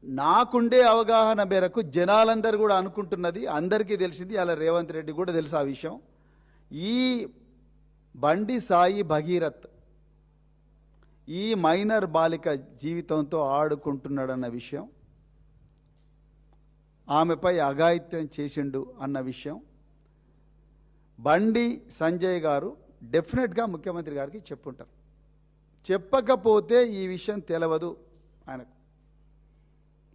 నాకుండే అవగాహన మేరకు జనాలందరూ కూడా అనుకుంటున్నది, అందరికీ తెలిసింది, అలా రేవంత్ రెడ్డి కూడా తెలుసు ఆ విషయం. ఈ బండి సాయి భగీరథ్ ఈ మైనర్ బాలిక జీవితంతో ఆడుకుంటున్నాడన్న విషయం, ఆమెపై అఘాయిత్యం చేసిండు అన్న విషయం బండి సంజయ్ గారు డెఫినెట్గా ముఖ్యమంత్రి గారికి చెప్పుంటారు. చెప్పకపోతే ఈ విషయం తెలవదు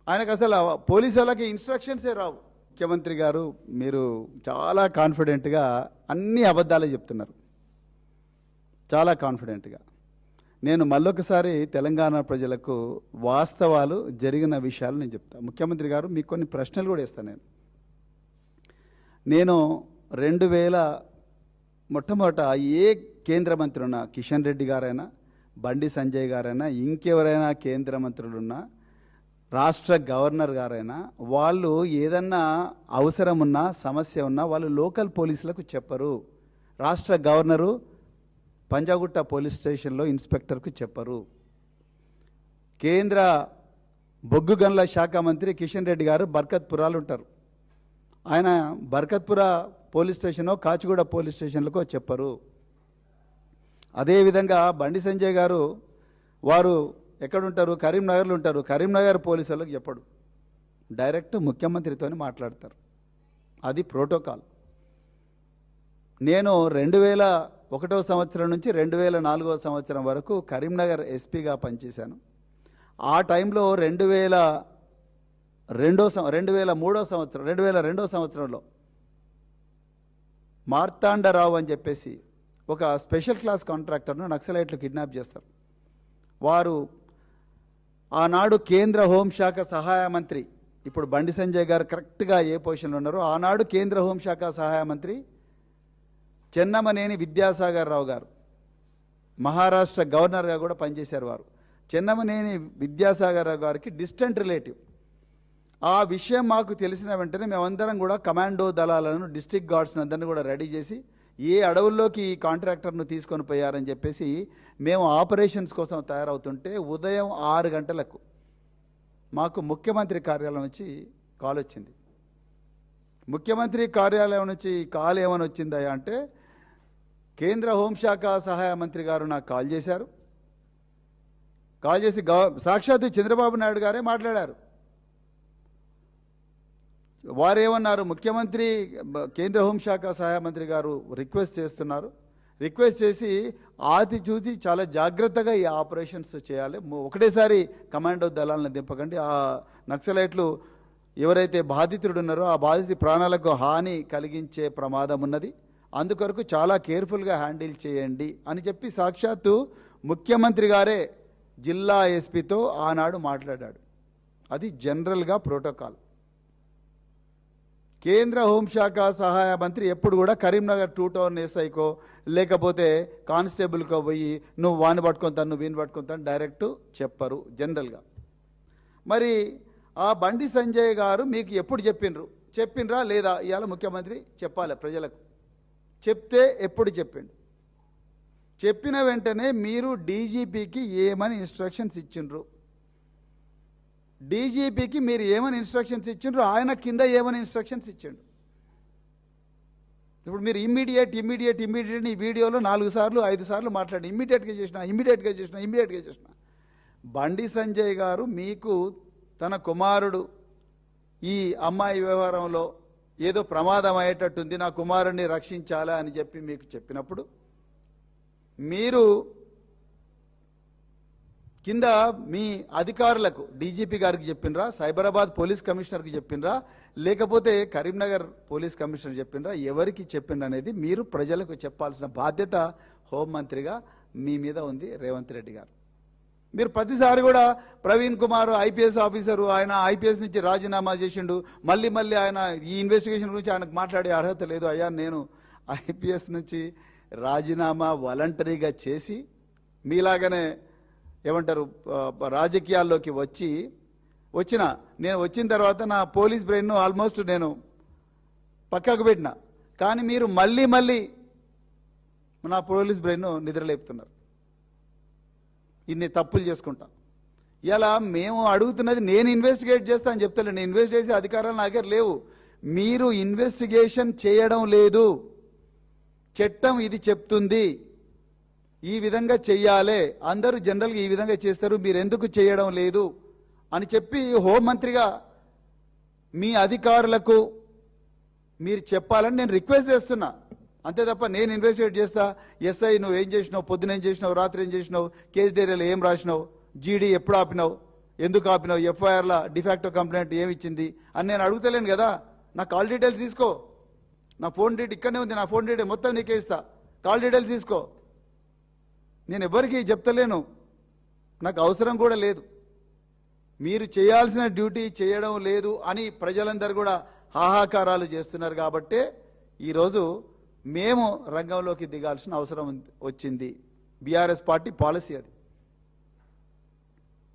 ఆయనకు అసలు పోలీసు వాళ్ళకి ఇన్స్ట్రక్షన్సే రావు. ముఖ్యమంత్రి గారు మీరు చాలా కాన్ఫిడెంట్గా అన్ని అబద్ధాలే చెప్తున్నారు, చాలా కాన్ఫిడెంట్గా. నేను మళ్ళొకసారి తెలంగాణ ప్రజలకు వాస్తవాలు జరిగిన విషయాలు నేను చెప్తాను. ముఖ్యమంత్రి గారు మీకు కొన్ని ప్రశ్నలు కూడా ఇస్తాను. నేను 2000 మొట్టమొదట ఏ కేంద్ర మంత్రి ఉన్నా, కిషన్ రెడ్డి గారైనా, బండి సంజయ్ గారైనా, ఇంకెవరైనా కేంద్ర మంత్రులున్నా, రాష్ట్ర గవర్నర్ గారైనా, వాళ్ళు ఏదన్నా అవసరం ఉన్నా, సమస్య ఉన్నా వాళ్ళు లోకల్ పోలీసులకు చెప్పరు. రాష్ట్ర గవర్నరు పంజాగుట్ట పోలీస్ స్టేషన్లో ఇన్స్పెక్టర్కు చెప్పరు. కేంద్ర బొగ్గు గనుల శాఖ మంత్రి కిషన్ రెడ్డి గారు బర్కత్పురాలు ఉంటారు, ఆయన బర్కత్పుర పోలీస్ స్టేషనో కాచిగూడ పోలీస్ స్టేషన్లకో చెప్పరు. అదేవిధంగా బండి సంజయ్ గారు వారు ఎక్కడుంటారు, కరీంనగర్లో ఉంటారు, కరీంనగర్ పోలీసు వాళ్ళకి చెప్పడు, డైరెక్ట్ ముఖ్యమంత్రితో మాట్లాడతారు. అది ప్రోటోకాల్. నేను 2001వ సంవత్సరం నుంచి 2004వ సంవత్సరం వరకు కరీంనగర్ ఎస్పీగా పనిచేశాను. ఆ టైంలో 2002వ సంవత్సరంలో మార్తాండరావు అని చెప్పేసి ఒక స్పెషల్ క్లాస్ కాంట్రాక్టర్ను నక్సలైట్లు కిడ్నాప్ చేస్తారు. వారు ఆనాడు కేంద్ర హోంశాఖ సహాయ మంత్రి, ఇప్పుడు బండి సంజయ్ గారు కరెక్ట్గా ఏ పొజిషన్లో ఉన్నారో, ఆనాడు కేంద్ర హోంశాఖ సహాయ మంత్రి చెన్నమనేని విద్యాసాగర్ రావు గారు మహారాష్ట్ర గవర్నర్గా కూడా పనిచేశారు. వారు చెన్నమనేని విద్యాసాగర్ రావు గారికి డిస్టెంట్ రిలేటివ్. ఆ విషయం మాకు తెలిసిన వెంటనే మేమందరం కూడా కమాండో దళాలను, డిస్ట్రిక్ట్ గార్డ్స్ని అందరినీ కూడా రెడీ చేసి ఏ అడవుల్లోకి ఈ కాంట్రాక్టర్ను తీసుకొని పోయారని చెప్పేసి మేము ఆపరేషన్స్ కోసం తయారవుతుంటే ఉదయం 6 గంటలకు మాకు ముఖ్యమంత్రి కార్యాలయం నుంచి కాల్ వచ్చింది. ముఖ్యమంత్రి కార్యాలయం నుంచి కాల్ ఏమని వచ్చిందా అంటే, కేంద్ర హోంశాఖ సహాయ మంత్రి గారు నాకు కాల్ చేశారు. కాల్ చేసి సాక్షాత్తు చంద్రబాబు నాయుడు గారే మాట్లాడారు. వారేమన్నారు, ముఖ్యమంత్రి కేంద్ర హోంశాఖ సహాయ మంత్రి గారు రిక్వెస్ట్ చేస్తున్నారు, రిక్వెస్ట్ చేసి ఆతి చూసి చాలా జాగ్రత్తగా ఈ ఆపరేషన్స్ చేయాలి, ఒకటేసారి కమాండో దళాలను దింపకండి, ఆ నక్సలైట్లు ఎవరైతే బాధితుడు ఉన్నారో ఆ బాధిత ప్రాణాలకు హాని కలిగించే ప్రమాదం ఉన్నది, అందుకొరకు చాలా కేర్ఫుల్గా హ్యాండిల్ చేయండి అని చెప్పి సాక్షాత్తు ముఖ్యమంత్రి గారే జిల్లా ఎస్పీతో ఆనాడు మాట్లాడాడు. అది జనరల్గా ప్రోటోకాల్. కేంద్ర హోంశాఖ సహాయ మంత్రి ఎప్పుడు కూడా కరీంనగర్ 2 టౌన్ ఎస్ఐకో లేకపోతే కానిస్టేబుల్కో పోయి నువ్వు వాని పట్టుకుంటాను, నువ్వు వీని పట్టుకుంటాను డైరెక్ట్ చెప్పరు జనరల్గా. మరి ఆ బండి సంజయ్ గారు మీకు ఎప్పుడు చెప్పిండ్రా లేదా? ఇవాళ ముఖ్యమంత్రి చెప్పాలి ప్రజలకు. చెప్తే ఎప్పుడు చెప్పిండు? చెప్పిన వెంటనే మీరు డీజీపీకి ఏమని ఇన్స్ట్రక్షన్స్ ఇచ్చిండ్రు? డీజీపీకి మీరు ఏమని ఇన్స్ట్రక్షన్స్ ఇచ్చిండ్రు? ఆయన కింద ఏమని ఇన్స్ట్రక్షన్స్ ఇచ్చిండు? ఇప్పుడు మీరు ఇమ్మీడియట్ ఈ వీడియోలో 4 సార్లు 5 సార్లు మాట్లాడి ఇమ్మీడియట్గా చేసిన బండి సంజయ్ గారు మీకు తన కుమారుడు ఈ అమ్మాయి వ్యవహారంలో ఏదో ప్రమాదం అయ్యేటట్టుంది, నా కుమారుడిని రక్షించాలా అని చెప్పి మీకు చెప్పినప్పుడు మీరు కింద మీ అధికారులకు డీజీపీ గారికి చెప్పినరా, సైబరాబాద్ పోలీస్ కమిషనర్కి చెప్పినరా, లేకపోతే కరీంనగర్ పోలీస్ కమిషనర్ చెప్పినరా, ఎవరికి చెప్పినరా అనేది మీరు ప్రజలకు చెప్పాల్సిన బాధ్యత హోంమంత్రిగా మీ మీద ఉంది రేవంత్ రెడ్డి గారు. మీరు ప్రతిసారి కూడా ప్రవీణ్ కుమార్ ఐపీఎస్ ఆఫీసరు, ఆయన ఐపీఎస్ నుంచి రాజీనామా చేసిండు, మళ్ళీ ఆయన ఈ ఇన్వెస్టిగేషన్ గురించి ఆయనకు మాట్లాడే అర్హత లేదు. అయ్యా నేను ఐపీఎస్ నుంచి రాజీనామా వాలంటరీగా చేసి మీలాగానే ఏమంటారు రాజకీయాల్లోకి నేను వచ్చిన తర్వాత నా పోలీస్ బ్రెయిన్ను ఆల్మోస్ట్ నేను పక్కకు పెట్టిన, కానీ మీరు మళ్ళీ నా పోలీస్ బ్రెయిన్ను నిద్రలేపుతున్నారు. ఇన్ని తప్పులు చేసుకుంటా ఇలా మేము అడుగుతున్నది నేను ఇన్వెస్టిగేట్ చేస్తా అని చెప్తలేను. నేను ఇన్వెస్ట్ చేసే అధికారాలు నా దగ్గర లేవు. మీరు ఇన్వెస్టిగేషన్ చేయడం లేదు. చట్టం ఇది చెప్తుంది, ఈ విధంగా చెయ్యాలే, అందరూ జనరల్గా ఈ విధంగా చేస్తారు, మీరు ఎందుకు చేయడం లేదు అని చెప్పి హోంమంత్రిగా మీ అధికారులకు మీరు చెప్పాలని నేను రిక్వెస్ట్ చేస్తున్నా. అంతే తప్ప నేను ఇన్వెస్టిగేట్ చేస్తా, ఎస్ఐ నువ్వు ఏం చేసినావు, పొద్దున ఏం చేసినావు, రాత్రి ఏం చేసినావు, కేసు డైరీలో ఏం రాసినావు, జీడీ ఎప్పుడు ఆపినావు, ఎందుకు ఆపినావు, ఎఫ్ఐఆర్ల డిఫాక్టో కంప్లైంట్ ఏమి ఇచ్చింది అని నేను అడుగుతలేను కదా. నా కాల్ డీటెయిల్స్ తీసుకో, నా ఫోన్ డీటెయిల్ ఇక్కడనే ఉంది, నా ఫోన్ డీటెయిల్ మొత్తం నీకే ఇస్తా, కాల్ డీటెయిల్స్ తీసుకో. నేను ఎవరికి చెప్తలేను, నాకు అవసరం కూడా లేదు. మీరు చేయాల్సిన డ్యూటీ చేయడం లేదు అని ప్రజలందరూ కూడా హాహాకారాలు చేస్తున్నారు. కాబట్టే ఈరోజు మేము రంగంలోకి దిగాల్సిన అవసరం వచ్చింది. బీఆర్ఎస్ పార్టీ పాలసీ అది.